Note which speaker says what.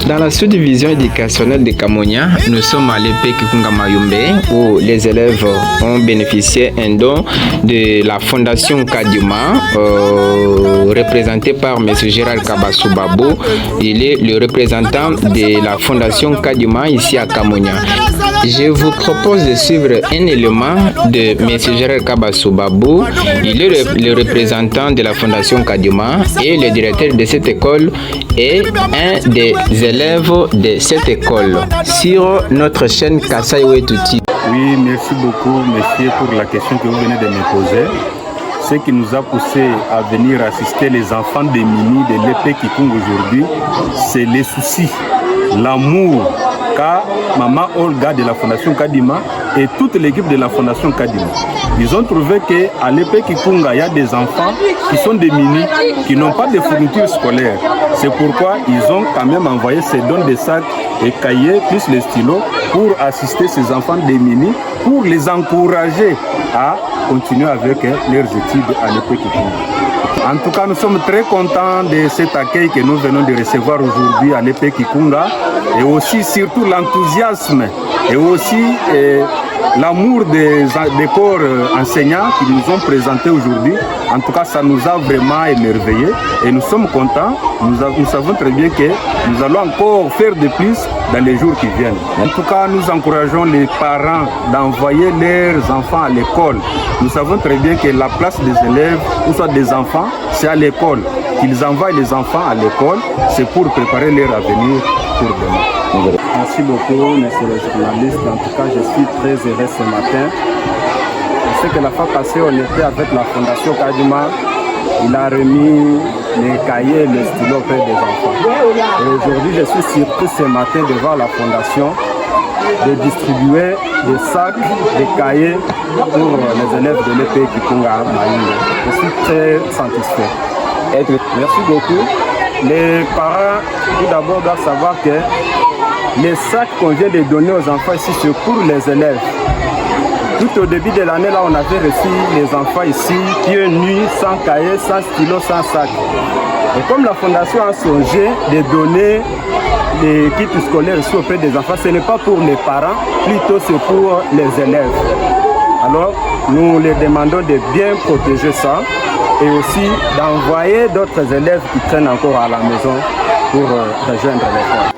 Speaker 1: Dans la sous-division éducationnelle de Kamonia, nous sommes à l'EP Kikunga Mayumbe où les élèves ont bénéficié un don de la Fondation Kadima représenté par M. Gérald Kabassou Babou. Il est le représentant de la Fondation Kadima ici à Kamonia. Je vous propose de suivre un élément de M. Gérald Kabassou Babou. Il est le représentant de la Fondation Kadima et le directeur de cette école et un des élèves de cette école sur notre chaîne Kasai Wetuti.
Speaker 2: Oui, merci beaucoup, monsieur, pour la question que vous venez de me poser. Ce qui nous a poussé à venir assister les enfants des mini de l'EP Kikunga aujourd'hui, c'est les soucis, l'amour qu'a Maman Olga de la Fondation Kadima et toute l'équipe de la Fondation Kadima. Ils ont trouvé qu'à l'EP Kikunga, il y a des enfants qui sont des mini, qui n'ont pas de fournitures scolaires. C'est pourquoi ils ont quand même envoyé ces dons de sacs et cahiers, plus les stylos, pour assister ces enfants des mini, pour les encourager à continuer avec leurs études à l'EP Kikunga. En tout cas, nous sommes très contents de cet accueil que nous venons de recevoir aujourd'hui à l'EP Kikunga et aussi surtout l'enthousiasme et aussi l'amour des corps enseignants qui nous ont présentés aujourd'hui. En tout cas, ça nous a vraiment émerveillés et nous sommes contents. Nous savons très bien que nous allons encore faire de plus dans les jours qui viennent. En tout cas, nous encourageons les parents d'envoyer leurs enfants à l'école. Nous savons très bien que la place des élèves, ou soit des enfants, c'est à l'école. Qu'ils envoient les enfants à l'école, c'est pour préparer leur avenir pour demain. Merci beaucoup, monsieur le journaliste. En tout cas, je suis très heureux ce matin. Je sais que la fois passée, on était avec la Fondation Kadima. Il a remis les cahiers et les stylos auprès des enfants. Et aujourd'hui, je suis surpris ce matin devant la Fondation de distribuer des sacs, des cahiers pour les élèves de l'EP Kikunga Mayumbe. Je suis très satisfait. Merci beaucoup. Les parents, tout d'abord, doivent savoir que les sacs qu'on vient de donner aux enfants ici, c'est pour les élèves. Tout au début de l'année, là, on avait reçu les enfants ici, pieds nus, sans cahier, sans stylo, sans sac. Et comme la Fondation a songé de donner les kits scolaires ici auprès des enfants, ce n'est pas pour les parents, plutôt c'est pour les élèves. Alors, nous les demandons de bien protéger ça et aussi d'envoyer d'autres élèves qui traînent encore à la maison pour rejoindre l'école.